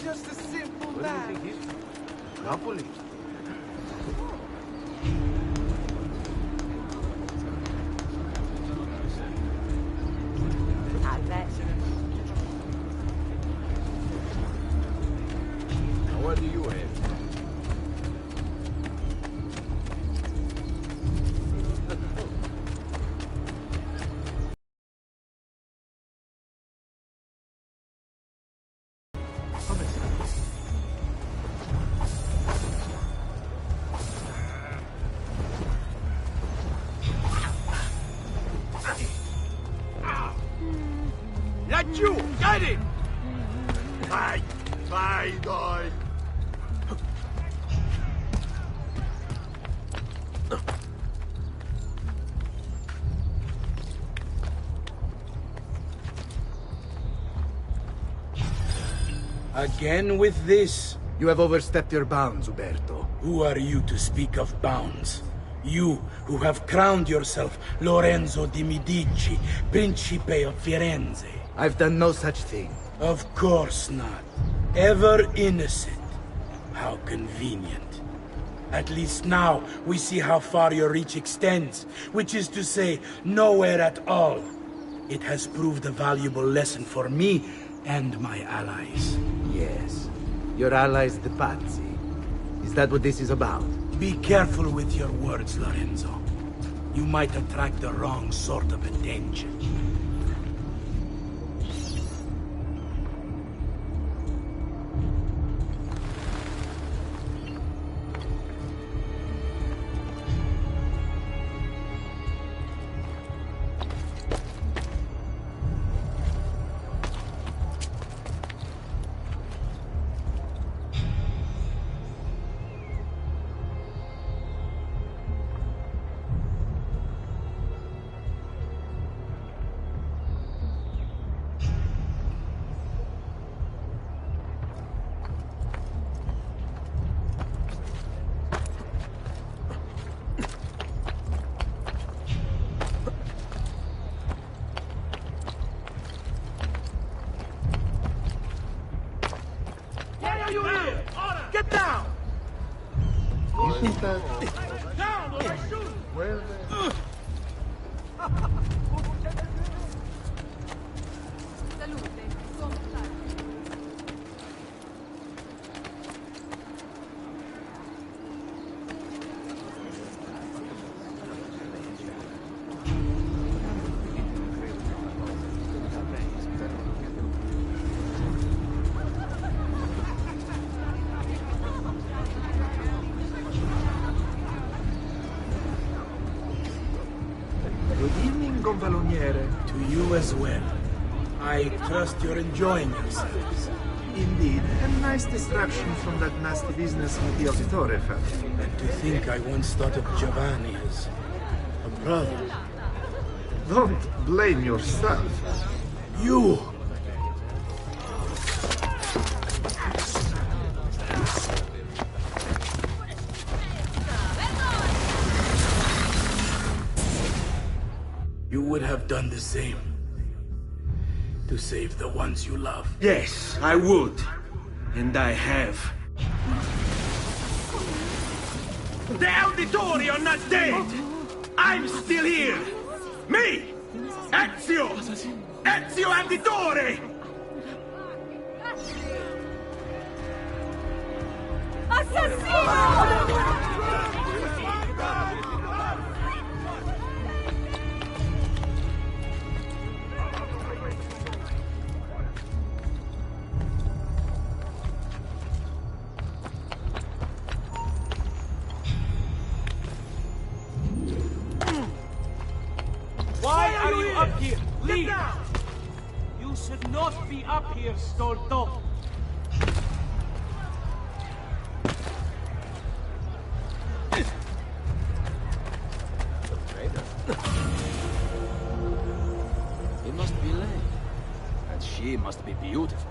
just a simple Where man. do you think he's from? Napoli. Now where do you head? Laggiù! Get it! Vai! Vai, dai! Again with this? You have overstepped your bounds, Uberto. Who are you to speak of bounds? You, who have crowned yourself Lorenzo di Medici, Principe of Firenze. I've done no such thing. Of course not. Ever innocent. How convenient. At least now, we see how far your reach extends, which is to say, nowhere at all. It has proved a valuable lesson for me and my allies. Yes. Your allies, the Pazzi. Is that what this is about? Be careful with your words, Lorenzo. You might attract the wrong sort of attention. Get down! Down, or I shoot! Well, Good evening, Gonfaloniere. To you as well. I trust you're enjoying yourselves. Indeed, a nice distraction from that nasty business with the Auditore family. And to think I once thought of Giovanni as a brother. Don't blame yourself. You! You would have done the same. To save the ones you love. Yes, I would. And I have. The Auditori are not dead! I'm still here! Me! Ezio! Ezio Auditore! Why are you up here? Leave! You should not be up here, Stolto. He must be late. And she must be beautiful.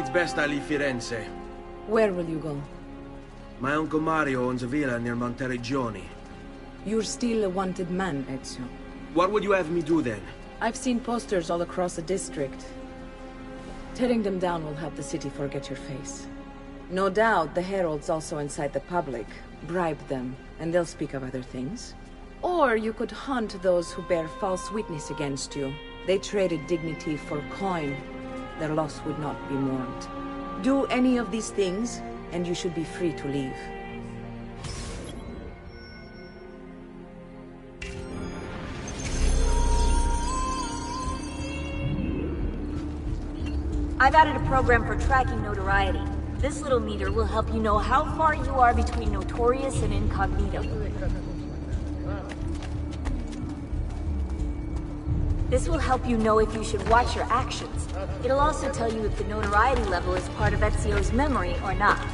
it's best I leave Firenze. Where will you go? My Uncle Mario owns a villa near Monteriggioni. You're still a wanted man, Ezio. What would you have me do then? I've seen posters all across the district. Tearing them down will help the city forget your face. No doubt the heralds also incite the public. Bribe them, and they'll speak of other things. Or you could hunt those who bear false witness against you. They traded dignity for coin. Their loss would not be mourned. Do any of these things, and you should be free to leave. I've added a program for tracking notoriety. This little meter will help you know how far you are between notorious and incognito. This will help you know if you should watch your actions. It'll also tell you if the notoriety level is part of Ezio's memory or not.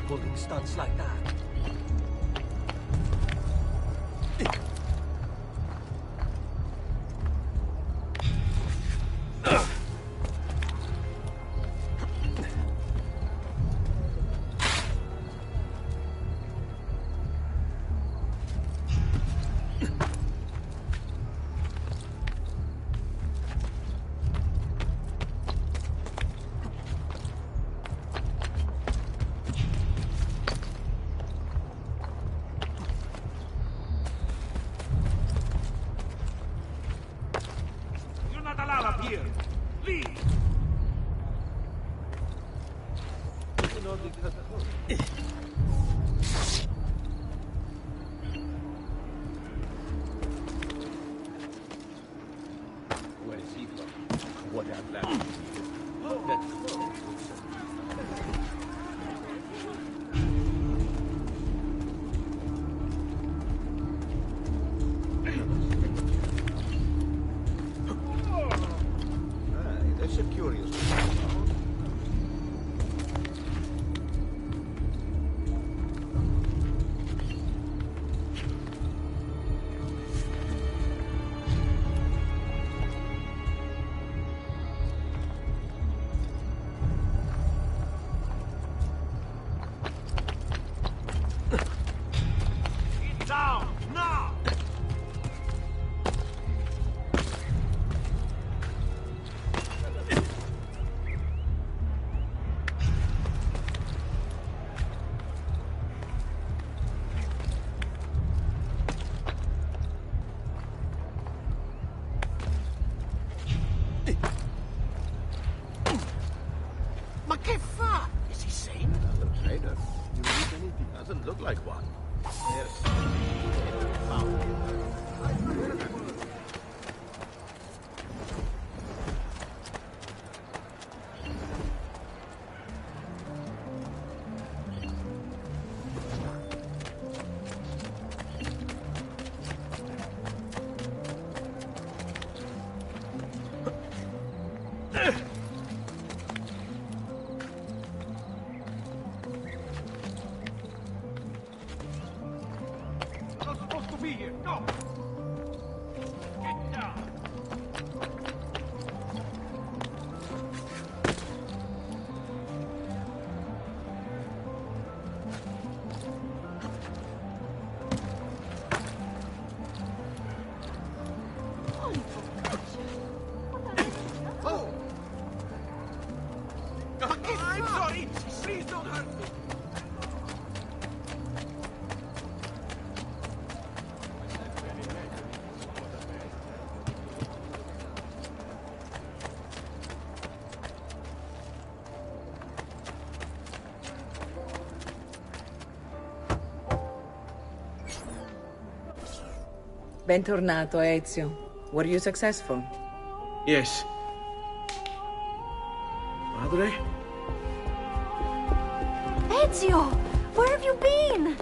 Pulling stunts like that. Where is he from? What have that? That's a curious one. Down, now! Bentornato, Ezio. Were you successful? Yes. Madre? Ezio! Where have you been?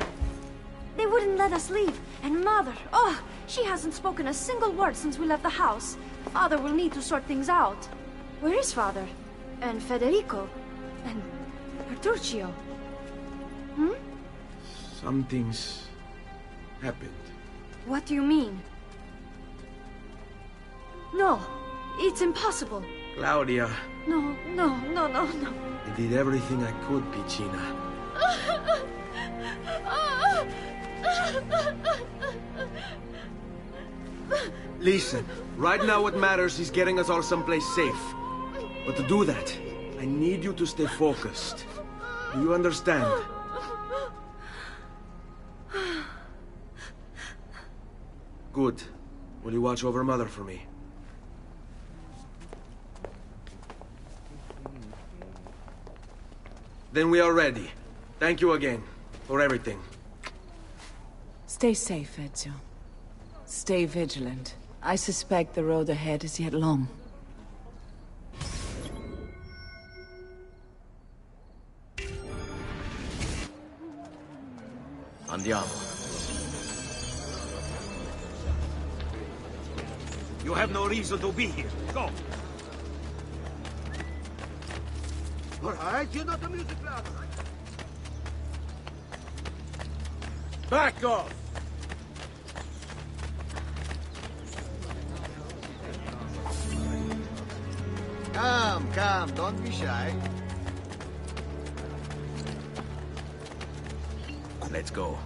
They wouldn't let us leave. And Mother, oh, she hasn't spoken a single word since we left the house. Father will need to sort things out. Where is Father? And Federico? And Bertuccio? Hmm? Something's happened. What do you mean? No, it's impossible. Claudia, No. I did everything I could, Piccina. Listen, right now what matters is getting us all someplace safe. But to do that, I need you to stay focused. Do you understand? Good. Will you watch over Mother for me? Then we are ready. Thank you again for everything. Stay safe, Ezio. Stay vigilant. I suspect the road ahead is yet long. Andiamo. You have no reason to be here. Go. All right, you know the music loud. Back off! Come, don't be shy. Let's go.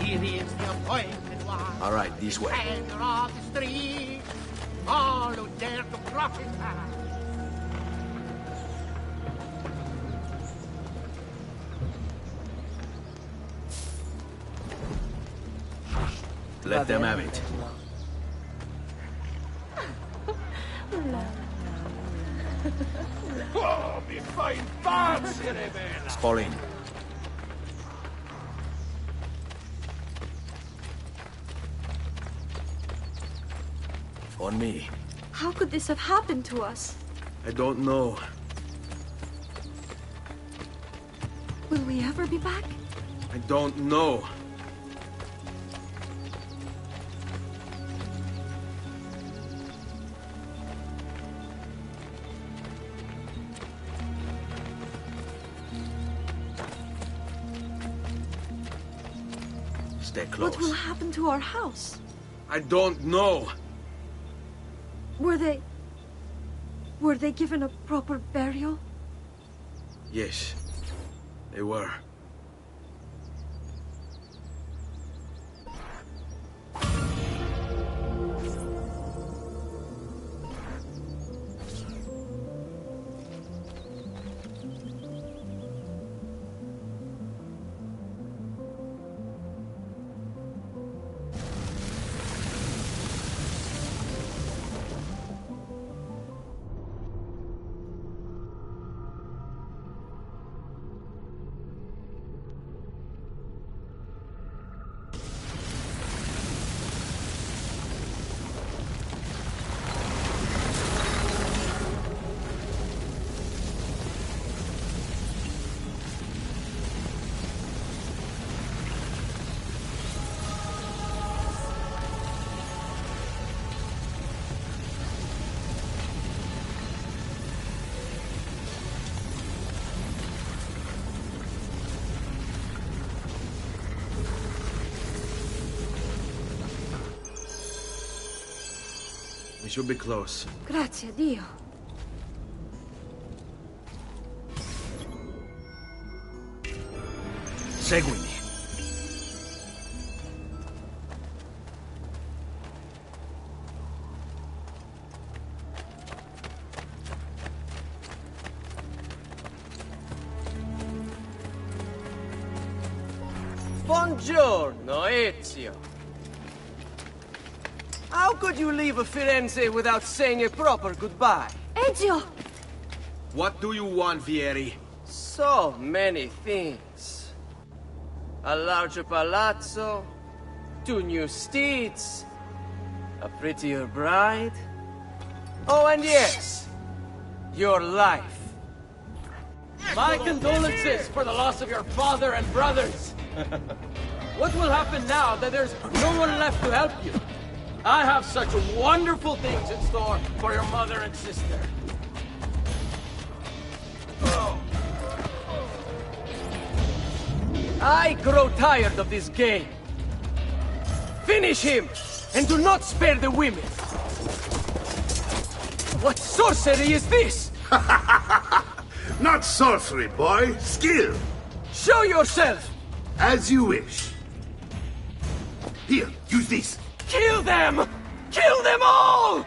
Here is the appointed one. All right, this way. Center of the street. All who dare to cross his path. Let them have it. Oh, mi fai impazzire, bella! Fall in. On me. How could this have happened to us? I don't know. Will we ever be back? I don't know. Stay close. What will happen to our house? I don't know. Were they given a proper burial? Yes, they were. We should be close. Grazie a Dio. Seguimi. Buongiorno, Ezio. How could you leave Firenze without saying a proper goodbye? Ezio! What do you want, Vieri? So many things. A larger palazzo, 2 new steeds, a prettier bride. Oh, and yes, your life. My condolences for the loss of your father and brothers. What will happen now that there's no one left to help you? I have such wonderful things in store for your mother and sister. I grow tired of this game. Finish him, and do not spare the women. What sorcery is this? Not sorcery, boy. Skill. Show yourself! As you wish. Here, use this. Kill them! Kill them all!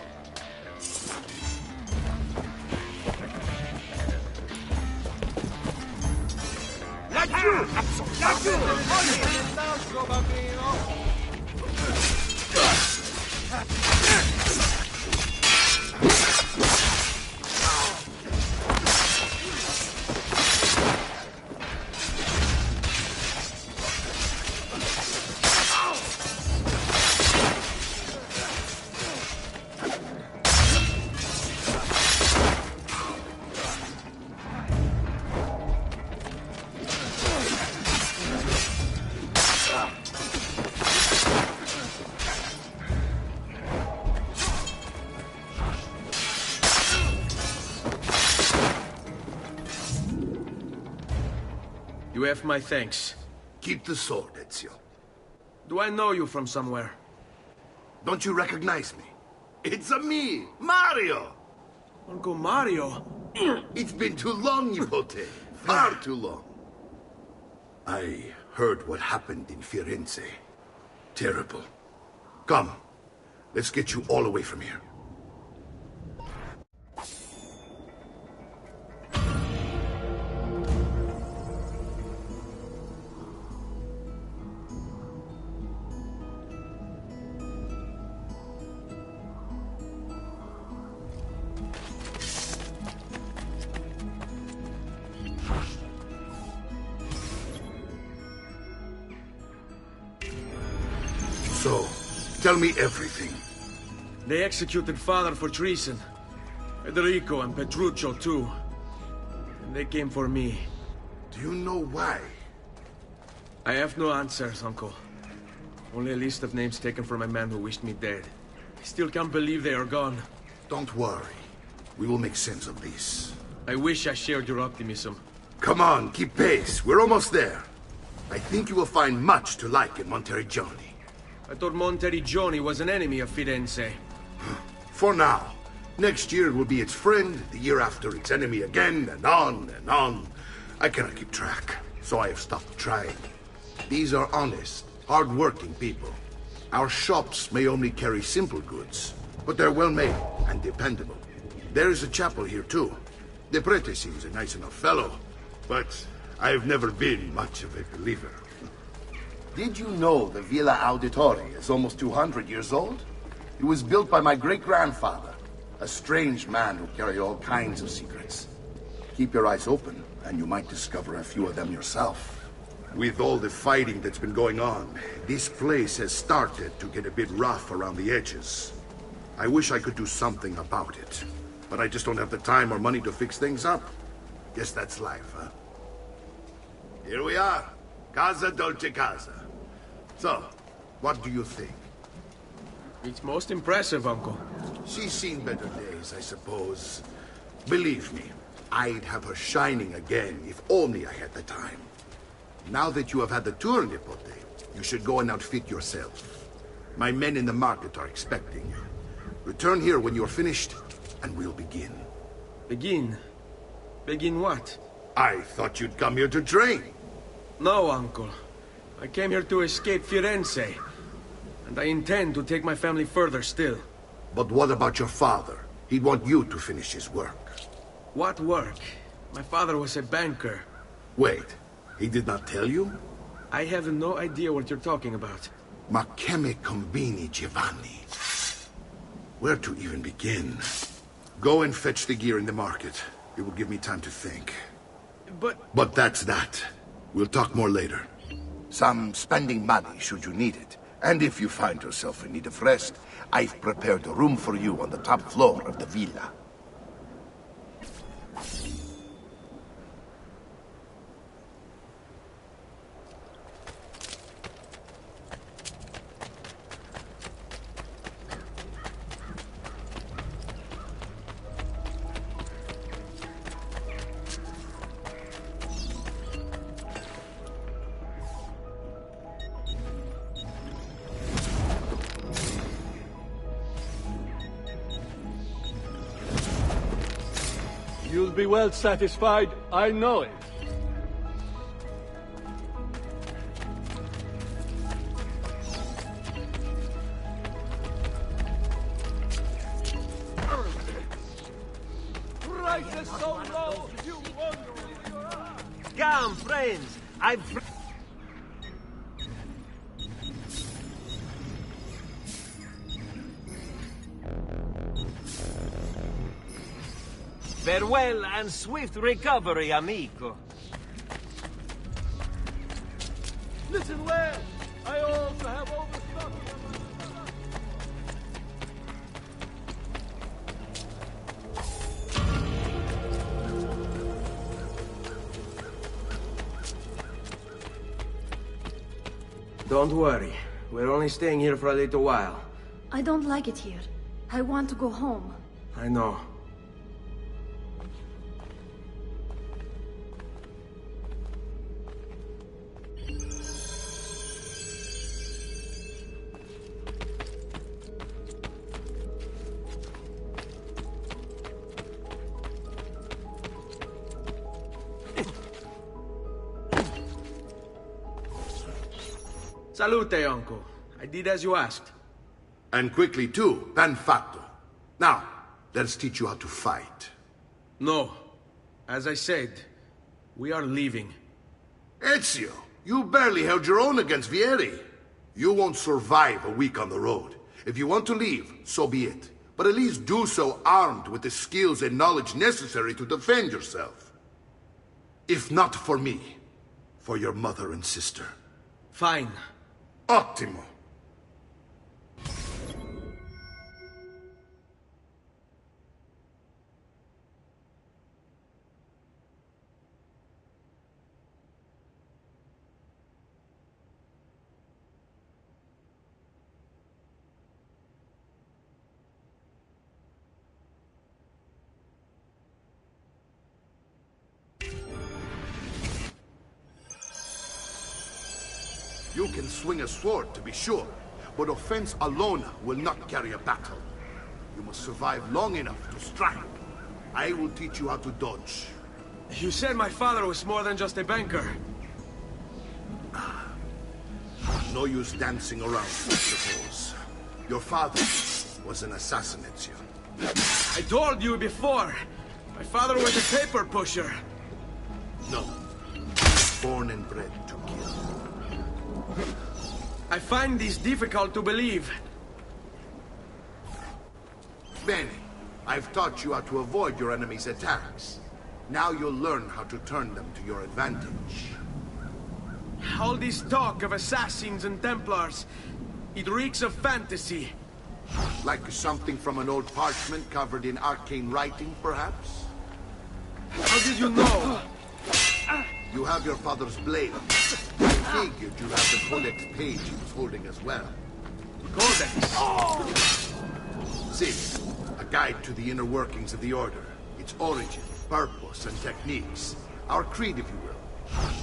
You have my thanks. Keep the sword, Ezio. Do I know you from somewhere? Don't you recognize me? It's a me, Mario! Uncle Mario? It's been too long, Nipote. Far too long. I heard what happened in Firenze. Terrible. Come, let's get you all away from here. So, tell me everything. They executed father for treason. Federico and Petruccio too. And they came for me. Do you know why? I have no answers, Uncle. Only a list of names taken from a man who wished me dead. I still can't believe they are gone. Don't worry. We will make sense of this. I wish I shared your optimism. Come on, keep pace. We're almost there. I think you will find much to like in Monteriggioni. I thought Monteriggioni was an enemy of Firenze. For now. Next year it will be its friend, the year after its enemy again, and on and on. I cannot keep track, so I have stopped trying. These are honest, hard-working people. Our shops may only carry simple goods, but they're well-made and dependable. There is a chapel here, too. The prete seems a nice enough fellow, but I've never been much of a believer. Did you know the Villa Auditore is almost 200 years old? It was built by my great-grandfather, a strange man who carried all kinds of secrets. Keep your eyes open, and you might discover a few of them yourself. With all the fighting that's been going on, this place has started to get a bit rough around the edges. I wish I could do something about it, but I just don't have the time or money to fix things up. Guess that's life, huh? Here we are. Casa Dolce Casa. So, what do you think? It's most impressive, Uncle. She's seen better days, I suppose. Believe me, I'd have her shining again if only I had the time. Now that you have had the tour, Nipote, you should go and outfit yourself. My men in the market are expecting you. Return here when you're finished, and we'll begin. Begin? Begin what? I thought you'd come here to train. No, Uncle. I came here to escape Firenze. And I intend to take my family further still. But what about your father? He'd want you to finish his work. What work? My father was a banker. Wait, he did not tell you? I have no idea what you're talking about. Ma che me conveni, Giovanni? Where to even begin? Go and fetch the gear in the market. It will give me time to think. But that's that. We'll talk more later. Some spending money should you need it. And if you find yourself in need of rest, I've prepared a room for you on the top floor of the villa. You'll be well satisfied, I know it. Prices so low, you wonder. Come, friends. I've... Farewell and swift recovery, amico. Listen well, I also have overstock. Don't worry. We're only staying here for a little while. I don't like it here. I want to go home. I know. Salute, uncle. I did as you asked. And quickly too, ben fatto. Now, let's teach you how to fight. No. As I said, we are leaving. Ezio, you barely held your own against Vieri. You won't survive a week on the road. If you want to leave, so be it. But at least do so armed with the skills and knowledge necessary to defend yourself. If not for me, for your mother and sister. Fine. Ottimo. You can swing a sword, to be sure, but offense alone will not carry a battle. You must survive long enough to strike. I will teach you how to dodge. You said my father was more than just a banker. No use dancing around, I suppose. Your father was an assassin, Ezio. I told you before. My father was a paper pusher. No. Born and bred to kill. I find this difficult to believe. Bene. I've taught you how to avoid your enemy's attacks. Now you'll learn how to turn them to your advantage. All this talk of assassins and Templars, it reeks of fantasy. Like something from an old parchment covered in arcane writing, perhaps? How did you know? You have your father's blade. I figured you have the codex page he was holding as well. Codex? See, a guide to the inner workings of the Order. Its origin, purpose, and techniques. Our creed, if you will.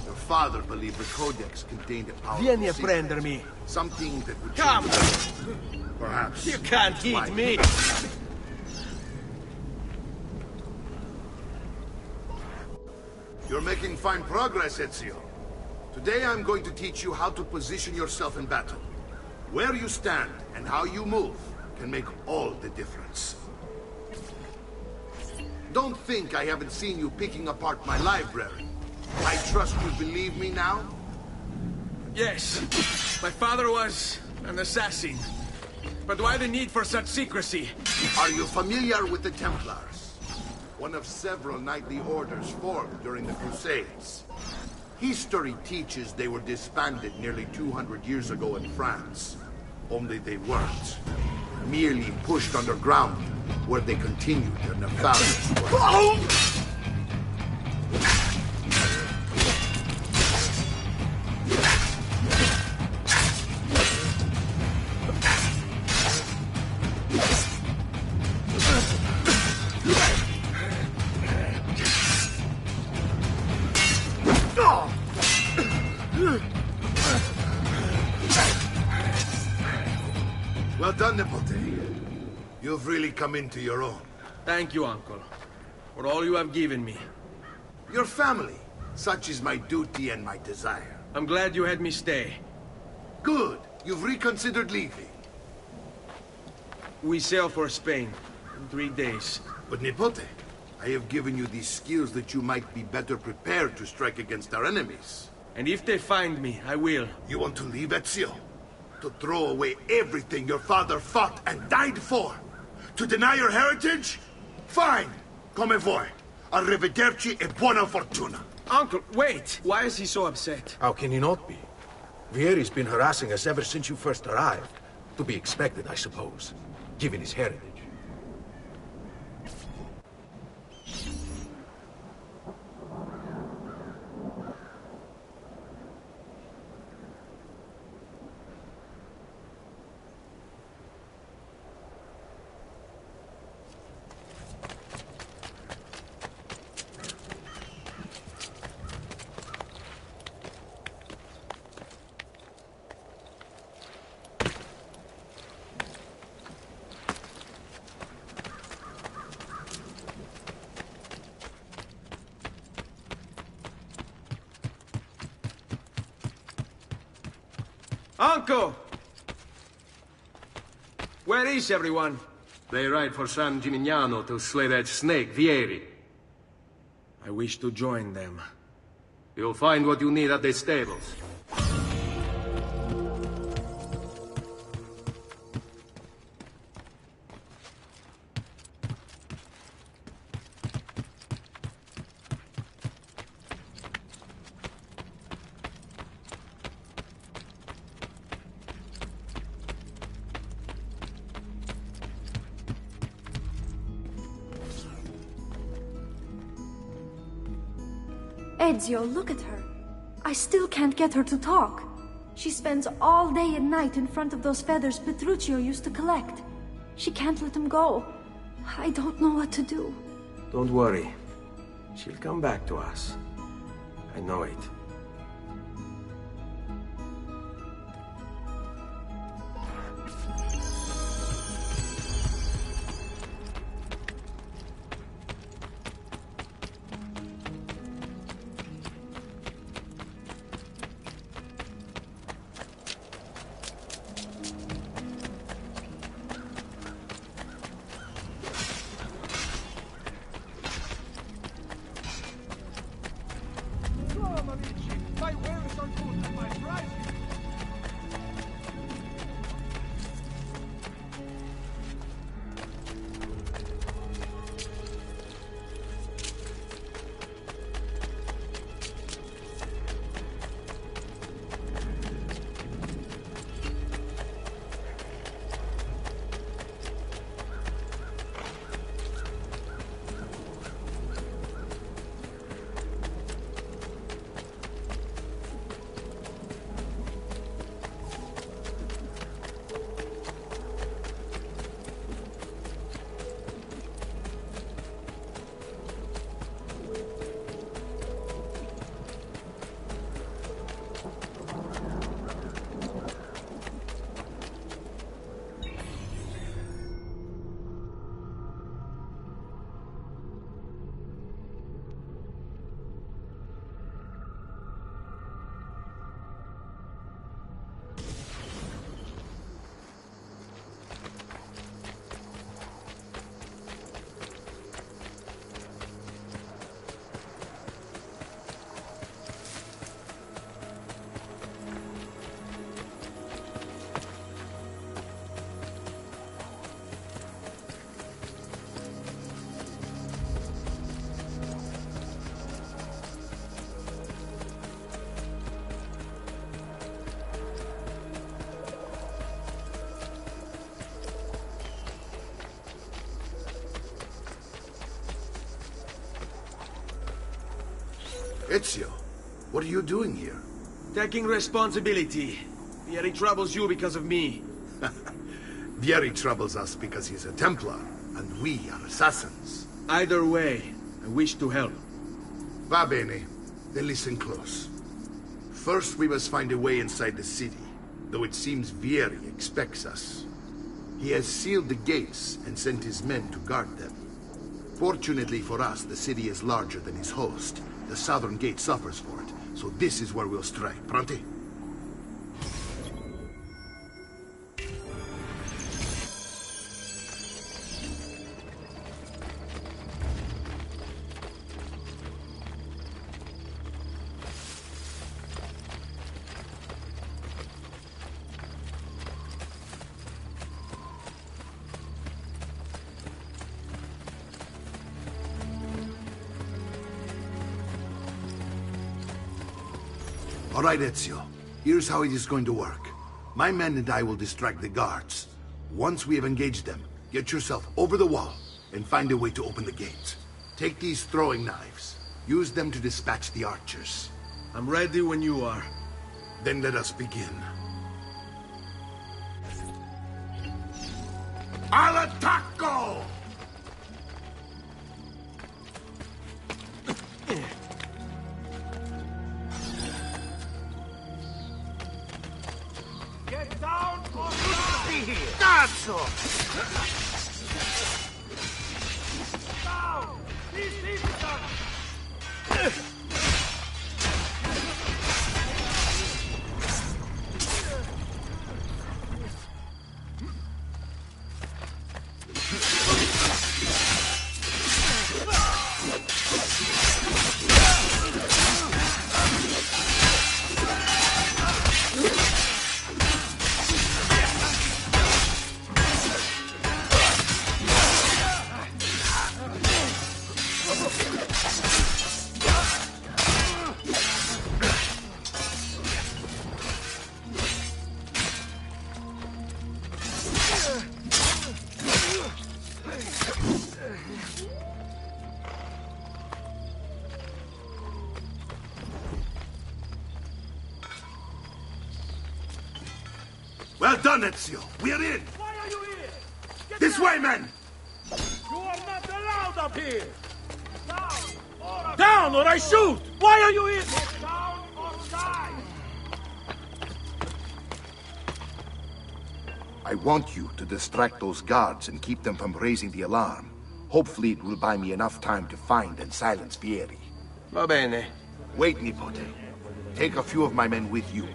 Your father believed the codex contained a powerful Vieni a secret. prendermi. Something that would Come! change. Perhaps. You can't eat me! You're making fine progress, Ezio. Today I'm going to teach you how to position yourself in battle. Where you stand and how you move can make all the difference. Don't think I haven't seen you picking apart my library. I trust you believe me now? Yes. My father was an assassin. But why the need for such secrecy? Are you familiar with the Templars? One of several knightly orders formed during the Crusades. History teaches they were disbanded nearly 200 years ago in France. Only they weren't. Merely pushed underground, where they continued their nefarious work. Well done, Nipote. You've really come into your own. Thank you, Uncle, for all you have given me. Your family. Such is my duty and my desire. I'm glad you had me stay. Good. You've reconsidered leaving. We sail for Spain in 3 days. But Nipote, I have given you these skills that you might be better prepared to strike against our enemies. And if they find me, I will. You want to leave Ezio? To throw away everything your father fought and died for? To deny your heritage? Fine. Come vuoi. Arrivederci e buona fortuna. Uncle, wait! Why is he so upset? How can he not be? Vieri's been harassing us ever since you first arrived. To be expected, I suppose, given his heritage. Uncle! Where is everyone? They ride for San Gimignano to slay that snake, Vieri. I wish to join them. You'll find what you need at the stables. Ezio, look at her. I still can't get her to talk. She spends all day and night in front of those feathers Petruchio used to collect. She can't let them go. I don't know what to do. Don't worry. She'll come back to us. I know it. Ezio, what are you doing here? Taking responsibility. Vieri troubles you because of me. Vieri troubles us because he's a Templar, and we are assassins. Either way, I wish to help. Va bene. Then listen close. First, we must find a way inside the city, though it seems Vieri expects us. He has sealed the gates and sent his men to guard them. Fortunately for us, the city is larger than his host. The southern gate suffers for it, so this is where we'll strike. Pronti? All right, Ezio. Here's how it is going to work. My men and I will distract the guards. Once we have engaged them, get yourself over the wall and find a way to open the gate. Take these throwing knives. Use them to dispatch the archers. I'm ready when you are. Then let us begin. Al attacco! Get down or die! Cazzo! Down! Leave them! Well done, Ezio. We're in. Why are you here? Get This down. way, men! You are not allowed up here! Down or I shoot! Why are you here? Get down or die! I want you to distract those guards and keep them from raising the alarm. Hopefully it will buy me enough time to find and silence Vieri. Va bene. Wait, Nipote. Take a few of my men with you,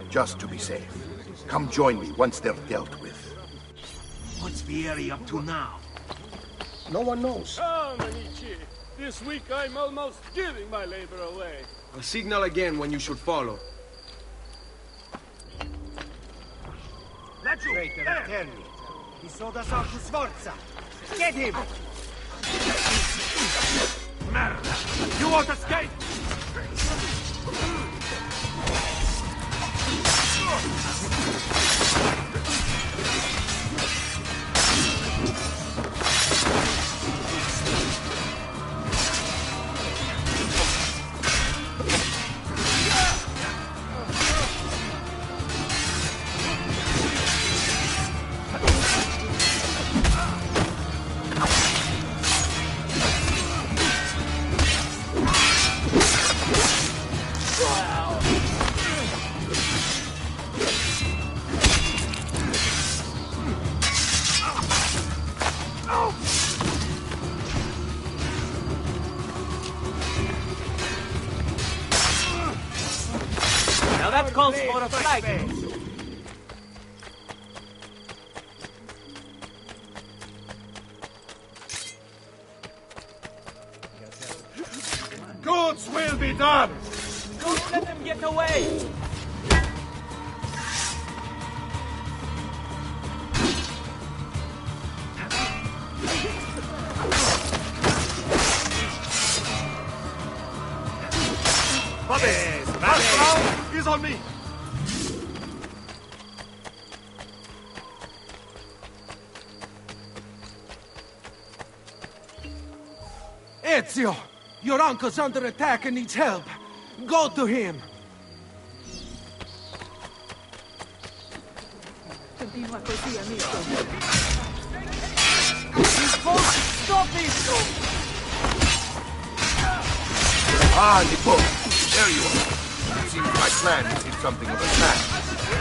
just to be safe. Come join me once they're dealt with. What's Vieri up to now? No one knows. Come, Amici. This week I'm almost giving my labor away. I'll signal again when you should follow. Laggiù! There! He sold us out to Sforza! Get him! Merda! You won't escape! Now that calls for a flag. Goods will be done! Don't let them get away! Last round is on me! Ezio! Your uncle's under attack and needs help. Go to him! Continua così, amico. Stop it! Ah, Nipo, there you are. It seems my plan received something of a snap.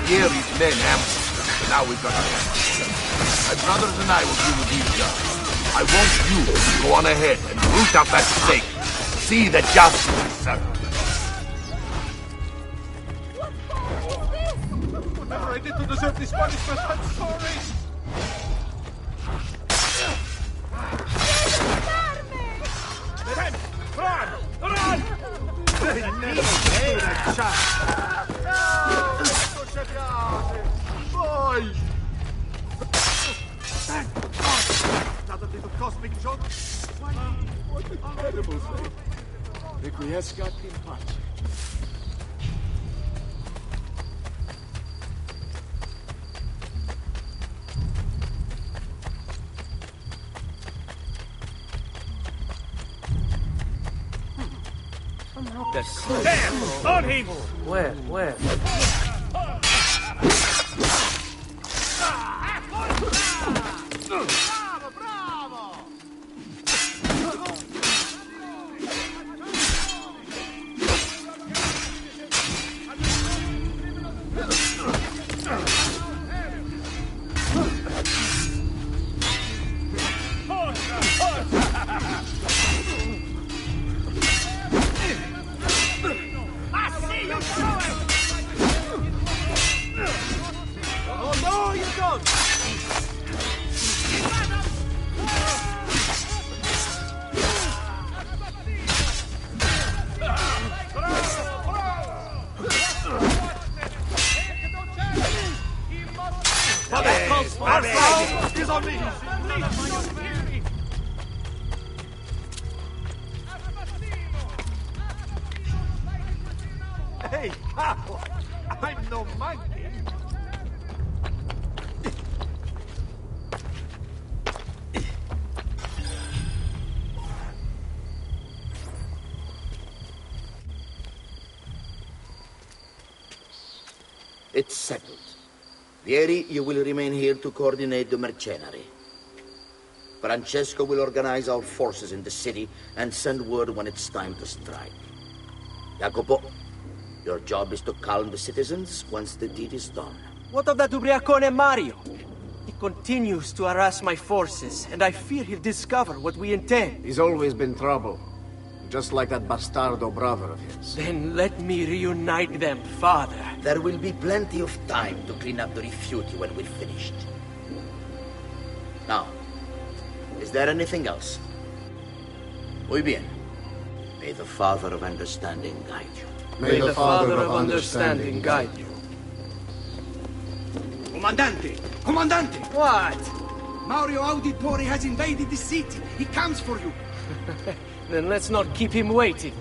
Yeri's men ambushed us, but now we've got our hands. My brothers and I will deal with these guys. I want you to go on ahead and root out that stake. See that justice is served. Whatever I did to deserve this punishment, I'm sorry! Run! Run! They never stood a chance! Boy! Thank God! Another little cosmic joke? What incredible thing! Requiescat in pace. There! On him! Where? He's on me! Hey, Carl! I'm no monkey! It's settled. Vieri, you will remain here to coordinate the mercenary. Francesco will organize our forces in the city and send word when it's time to strike. Jacopo, your job is to calm the citizens once the deed is done. What of that Ubriacone Mario? He continues to harass my forces, and I fear he'll discover what we intend. He's always been trouble. Just like that bastardo brother of his. Then let me reunite them, father. There will be plenty of time to clean up the refuge when we're finished. Now, is there anything else? Muy bien. May the Father of Understanding guide you. May the Father of Understanding guide you. Comandante! Comandante! What? Mario Auditore has invaded the city. He comes for you. Then let's not keep him waiting.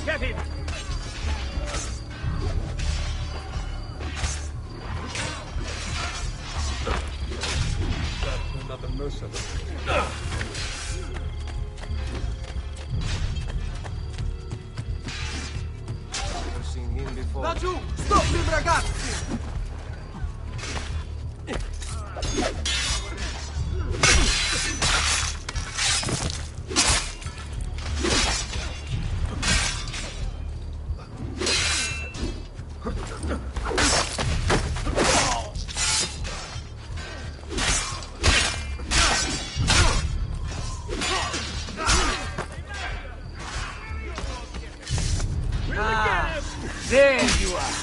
Get him! Another mercenary. Never seen him before. Laggiù! Stop him, ragazzi! There you are.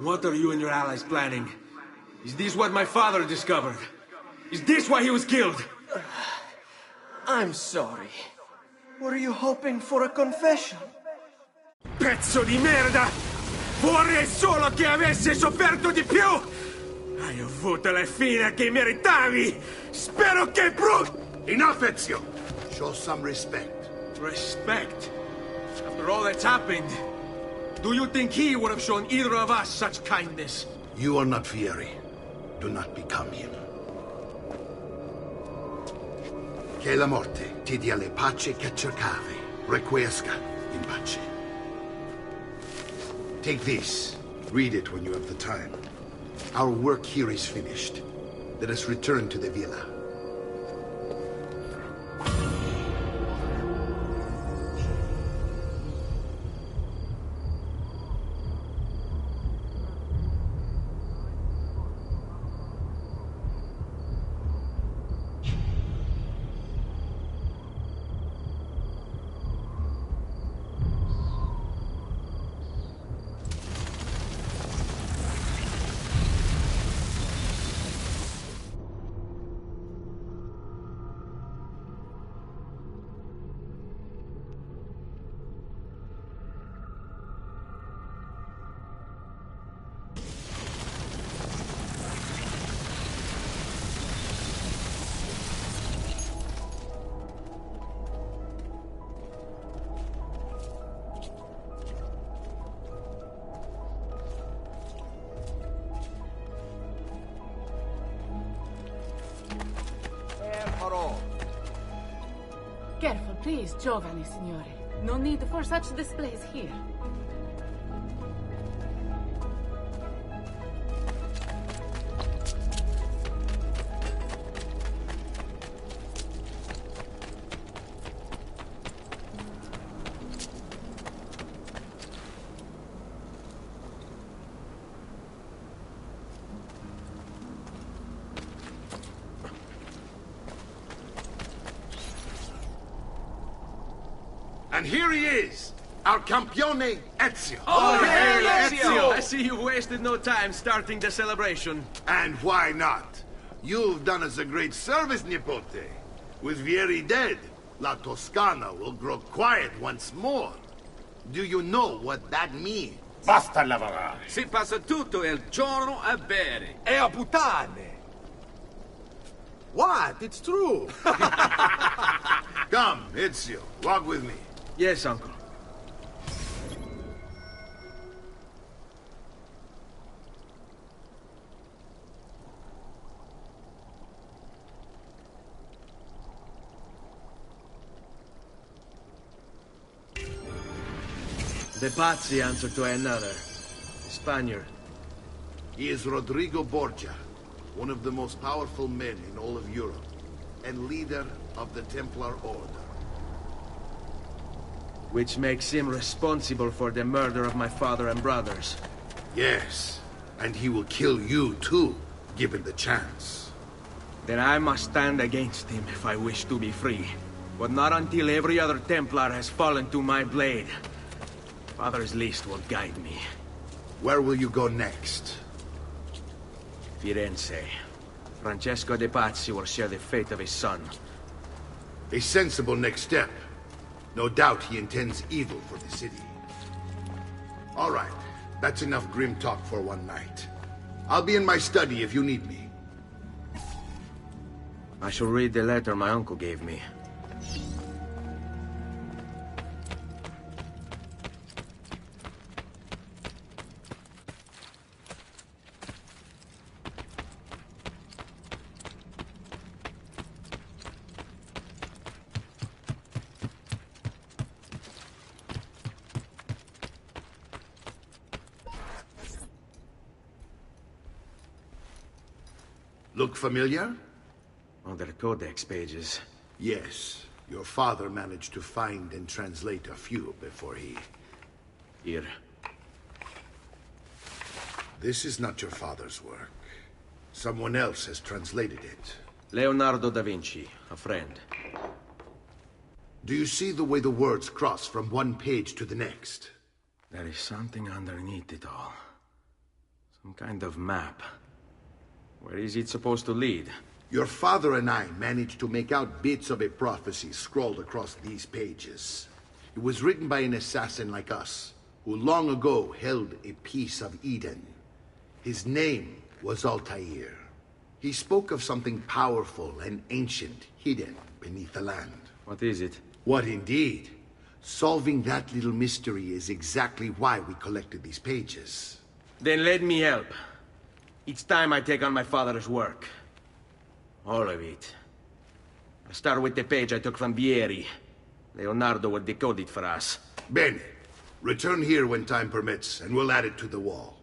What are you and your allies planning? Is this what my father discovered? Is this why he was killed? I'm sorry. Were you hoping for a confession? Pezzo di merda! Vorrei solo che avessi sofferto di più! Hai avuto la fine che meritavi! Spero che Enough, Ezio! Show some respect. Respect? After all that's happened, do you think he would have shown either of us such kindness? You are not Fieri. Do not become him. Che la morte ti dia le pace che cercavi. Requiesca in pace. Take this. Read it when you have the time. Our work here is finished. Let us return to the villa. Careful, please, giovane signore. No need for such displays here. And here he is, our campione Ezio. Oh, hey, Ezio! I see you wasted no time starting the celebration. And why not? You've done us a great service, Nipote. With Vieri dead, La Toscana will grow quiet once more. Do you know what that means? Basta lavorare. Si passa tutto il giorno a bere. E a puttane! What? It's true! Come, Ezio, walk with me. Yes, uncle. The Pazzi answer to another. Spaniard. He is Rodrigo Borgia, one of the most powerful men in all of Europe, and leader of the Templar Order. Which makes him responsible for the murder of my father and brothers. Yes, and he will kill you too, given the chance. Then I must stand against him if I wish to be free. But not until every other Templar has fallen to my blade. Father's list will guide me. Where will you go next? Firenze. Francesco de Pazzi will share the fate of his son. A sensible next step. No doubt he intends evil for the city. All right, that's enough grim talk for one night. I'll be in my study if you need me. I shall read the letter my uncle gave me. Look familiar? On their codex pages. Yes. Your father managed to find and translate a few before he... Here. This is not your father's work. Someone else has translated it. Leonardo da Vinci, a friend. Do you see the way the words cross from one page to the next? There is something underneath it all. Some kind of map. Where is it supposed to lead? Your father and I managed to make out bits of a prophecy scrawled across these pages. It was written by an assassin like us, who long ago held a piece of Eden. His name was Altair. He spoke of something powerful and ancient hidden beneath the land. What is it? What indeed? Solving that little mystery is exactly why we collected these pages. Then let me help. It's time I take on my father's work. All of it. I'll start with the page I took from Vieri. Leonardo will decode it for us. Bene. Return here when time permits, and we'll add it to the wall.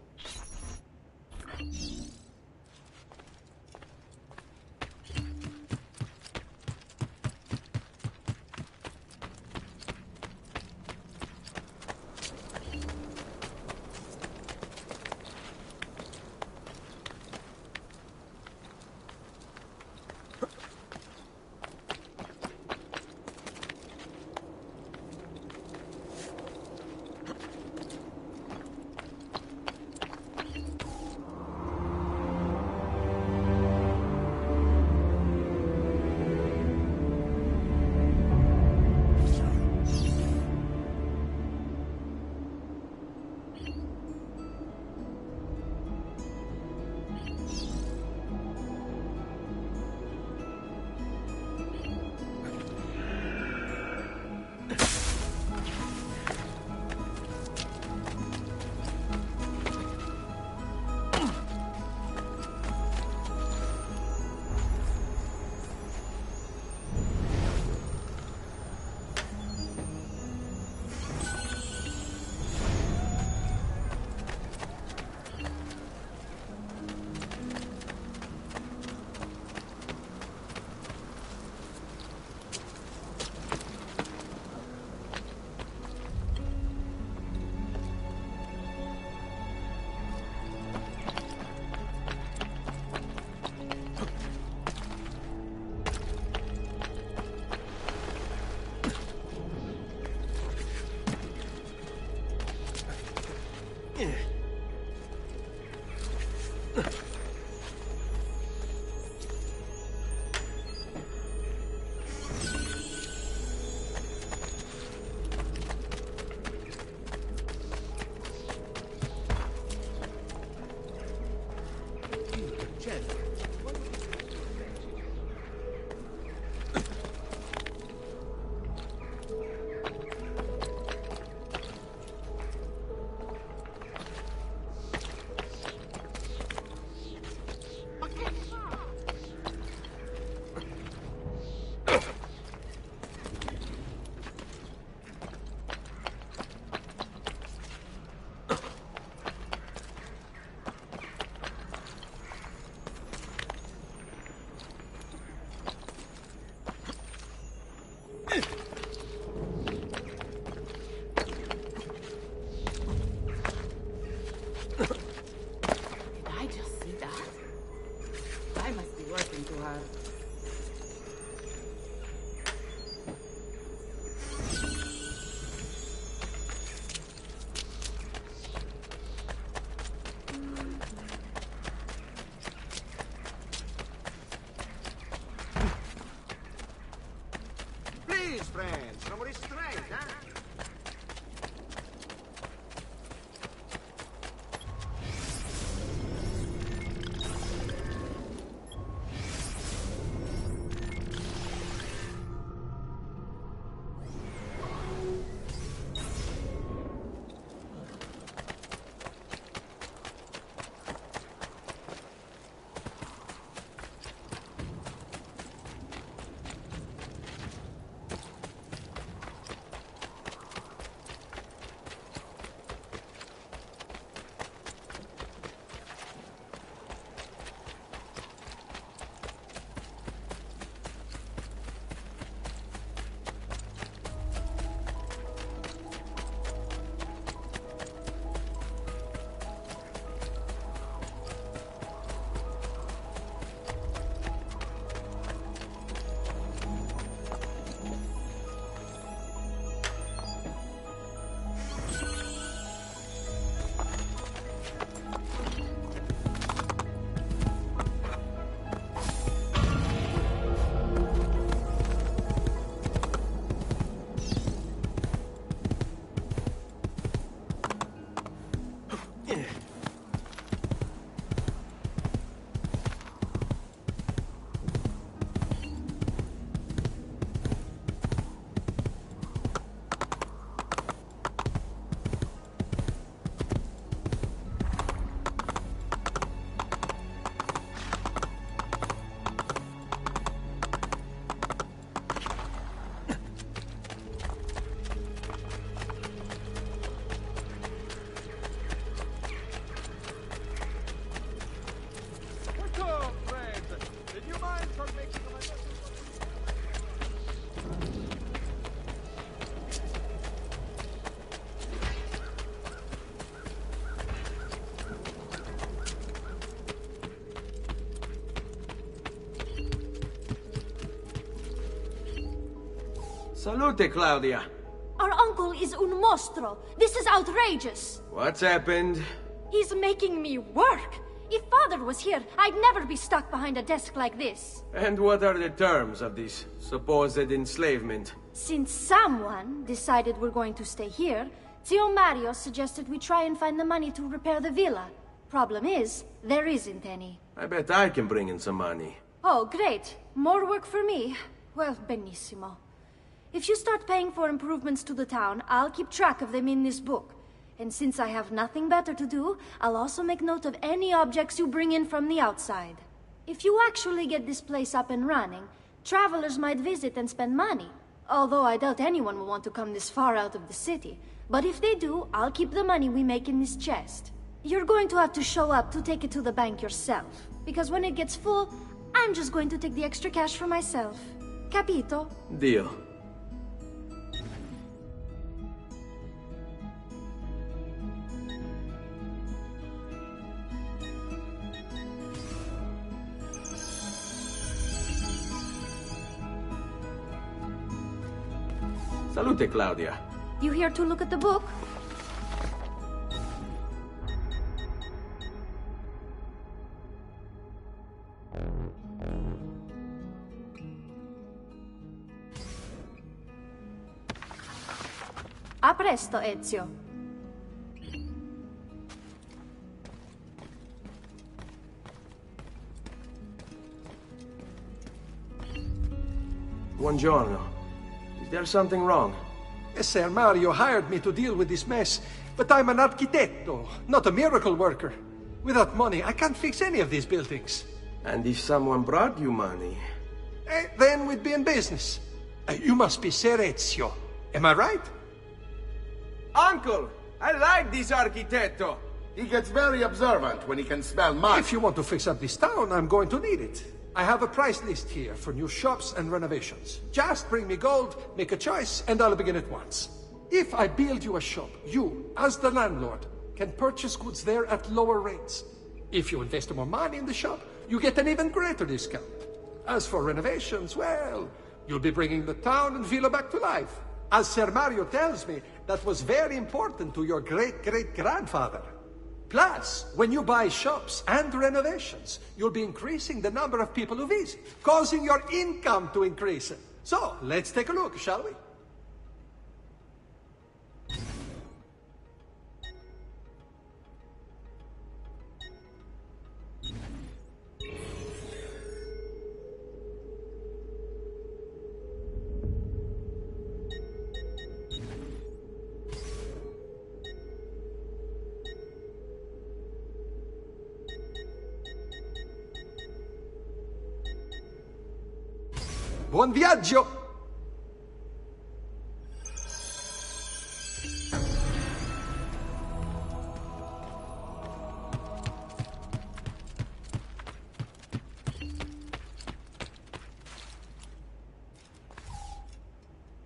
Salute, Claudia. Our uncle is un mostro. This is outrageous. What's happened? He's making me work. If Father was here, I'd never be stuck behind a desk like this. And what are the terms of this supposed enslavement? Since someone decided we're going to stay here, Zio Mario suggested we try and find the money to repair the villa. Problem is, there isn't any. I bet I can bring in some money. Oh, great. More work for me. Well, benissimo. If you start paying for improvements to the town, I'll keep track of them in this book. And since I have nothing better to do, I'll also make note of any objects you bring in from the outside. If you actually get this place up and running, travelers might visit and spend money. Although I doubt anyone will want to come this far out of the city. But if they do, I'll keep the money we make in this chest. You're going to have to show up to take it to the bank yourself. Because when it gets full, I'm just going to take the extra cash for myself. Capito? Deal. Salute, Claudia. You here to look at the book? A presto, Ezio. Buongiorno. Is there something wrong? Ser Mario hired me to deal with this mess, but I'm an architetto, not a miracle worker. Without money, I can't fix any of these buildings. And if someone brought you money? Then we'd be in business. You must be Ser Ezio. Am I right? Uncle! I like this architetto! He gets very observant when he can smell money. If you want to fix up this town, I'm going to need it. I have a price list here for new shops and renovations. Just bring me gold, make a choice, and I'll begin at once. If I build you a shop, you, as the landlord, can purchase goods there at lower rates. If you invest more money in the shop, you get an even greater discount. As for renovations, well, you'll be bringing the town and villa back to life. As Ser Mario tells me, that was very important to your great-great-grandfather. Plus, when you buy shops and renovations, you'll be increasing the number of people who visit, causing your income to increase. So, let's take a look, shall we? Buon viaggio!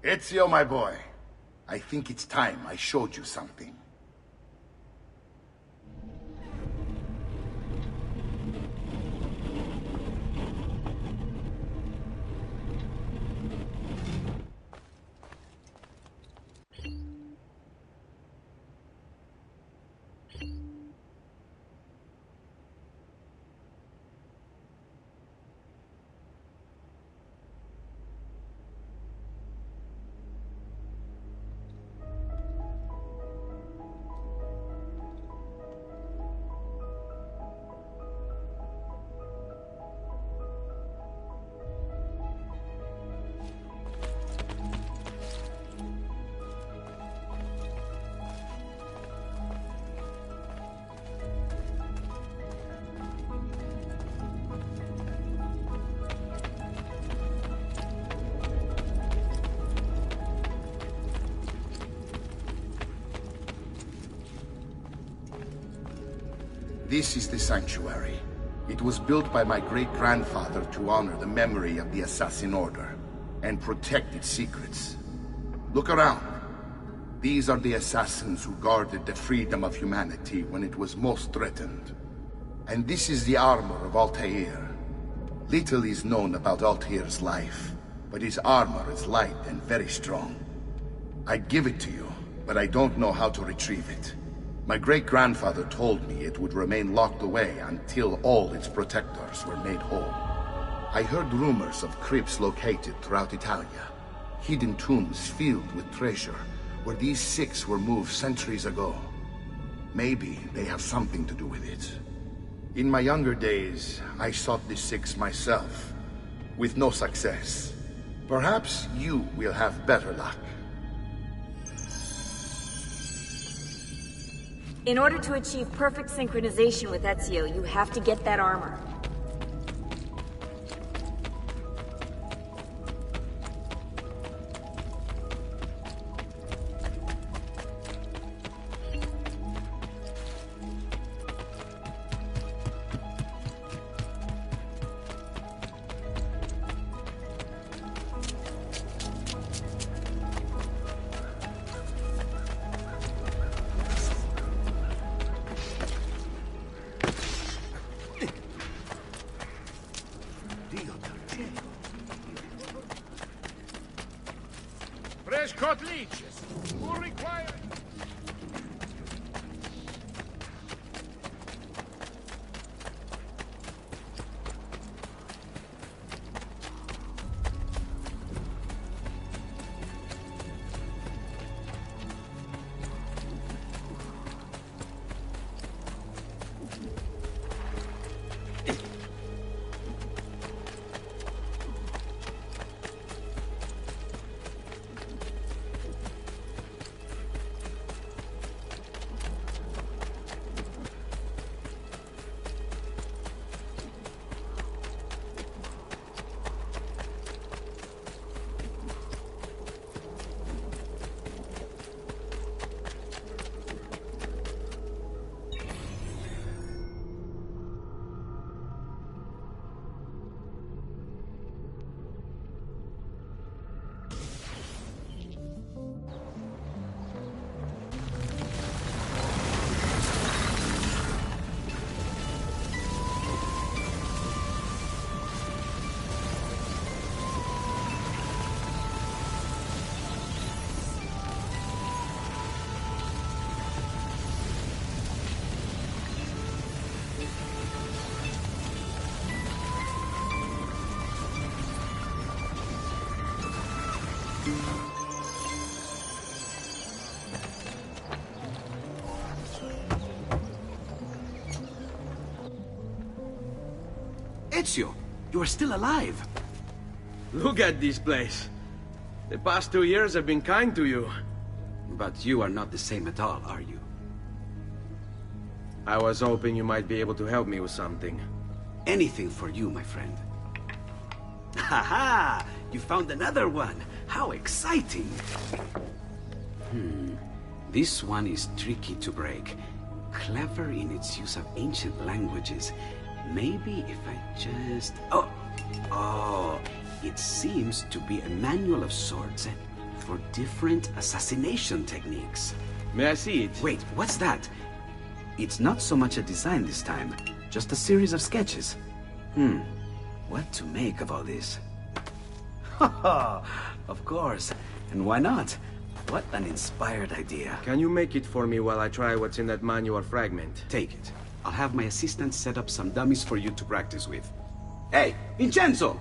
Ezio, my boy. I think it's time I showed you something. This is the sanctuary. It was built by my great-grandfather to honor the memory of the Assassin Order and protect its secrets. Look around. These are the assassins who guarded the freedom of humanity when it was most threatened. And this is the armor of Altair. Little is known about Altair's life, but his armor is light and very strong. I'd give it to you, but I don't know how to retrieve it. My great-grandfather told me it would remain locked away until all its protectors were made whole. I heard rumors of crypts located throughout Italia, hidden tombs filled with treasure, where these six were moved centuries ago. Maybe they have something to do with it. In my younger days, I sought the six myself, with no success. Perhaps you will have better luck. In order to achieve perfect synchronization with Ezio, you have to get that armor. Fresh cut leeches. Who requires? Ezio, you are still alive. Look at this place. The past 2 years have been kind to you. But you are not the same at all, are you? I was hoping you might be able to help me with something. Anything for you, my friend. Ha-ha! You found another one! How exciting! This one is tricky to break. Clever in its use of ancient languages. Maybe if I just... Oh, it seems to be a manual of sorts for different assassination techniques. May I see it? Wait, what's that? It's not so much a design this time, just a series of sketches. What to make of all this? Of course, and why not? What an inspired idea. Can you make it for me while I try what's in that manual fragment? Take it. I'll have my assistant set up some dummies for you to practice with. Hey, Vincenzo!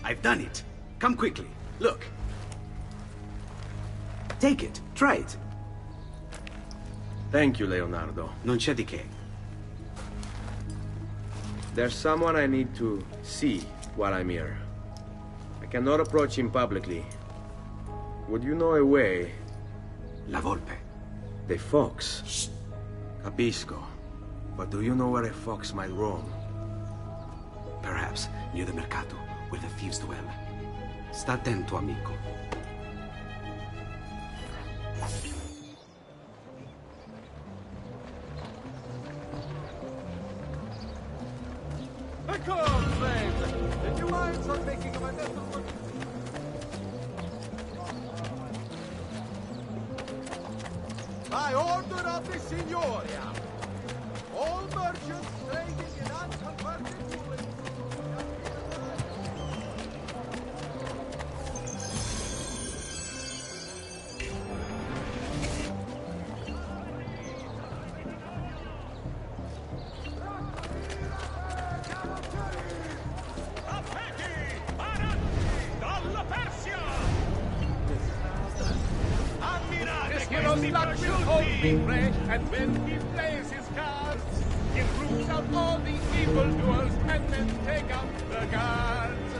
I've done it. Come quickly. Look. Take it. Try it. Thank you, Leonardo. Non c'è di che. There's someone I need to see while I'm here. I cannot approach him publicly. Would you know a way? La Volpe. The fox. Shh. Capisco. But do you know where a fox might roam? Perhaps near the Mercato, where the thieves dwell. Sta attento, amico. Come, slaves! The new irons are making my metal work. By order of the Signoria, all merchants trading in unconverted jewelry. And when he plays his cards, he roots out all the evildoers and then take out the guards.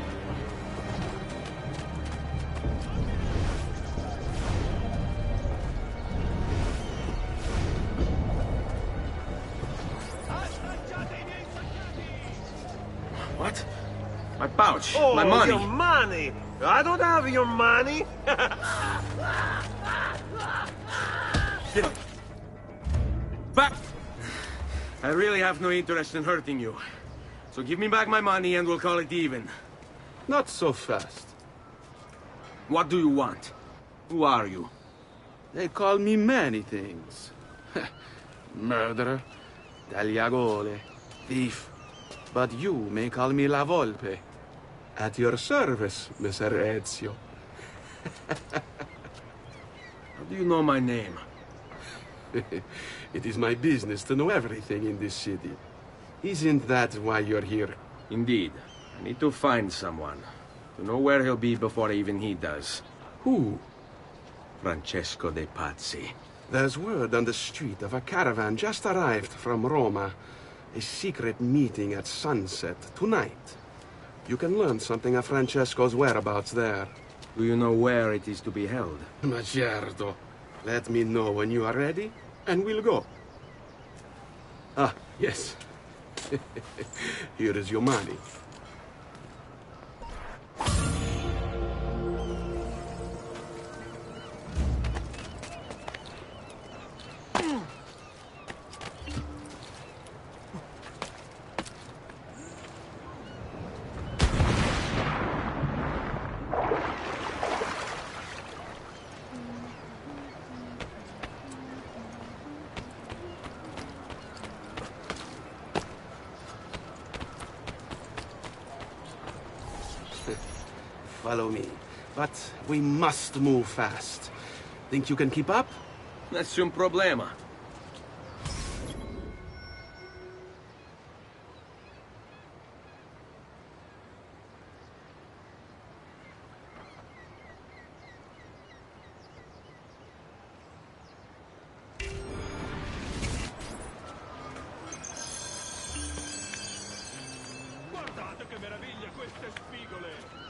What? My pouch. Oh, my money. Your money! I don't have your money! But I really have no interest in hurting you. So give me back my money and we'll call it even. Not so fast. What do you want? Who are you? They call me many things. Murderer, tagliagole, thief. But you may call me La Volpe. At your service, Messer Ezio. How do you know my name? It is my business to know everything in this city. Isn't that why you're here? Indeed. I need to find someone. To know where he'll be before even he does. Who? Francesco de Pazzi. There's word on the street of a caravan just arrived from Roma. A secret meeting at sunset tonight. You can learn something of Francesco's whereabouts there. Do you know where it is to be held? Ma certo. Let me know when you are ready, and we'll go. Ah, yes. Here is your money. Follow me. But we must move fast. Think you can keep up? Nessun problema. Guardate che meraviglia queste spigole!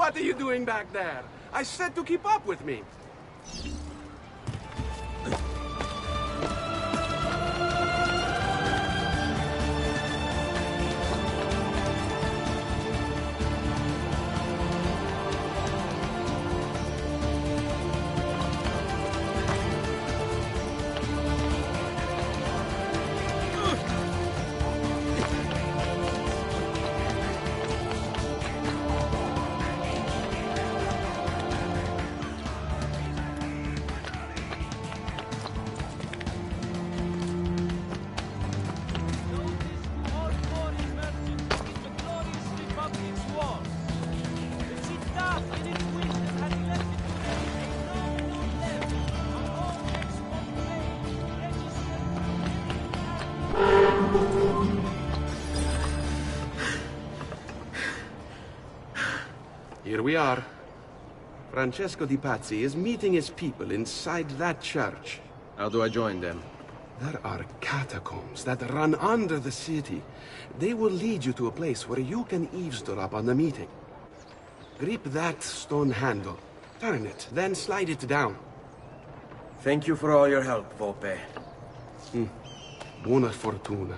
What are you doing back there? I said to keep up with me. Here we are. Francesco Di Pazzi is meeting his people inside that church. How do I join them? There are catacombs that run under the city. They will lead you to a place where you can eavesdrop on the meeting. Grip that stone handle. Turn it, then slide it down. Thank you for all your help, Volpe. Buona fortuna.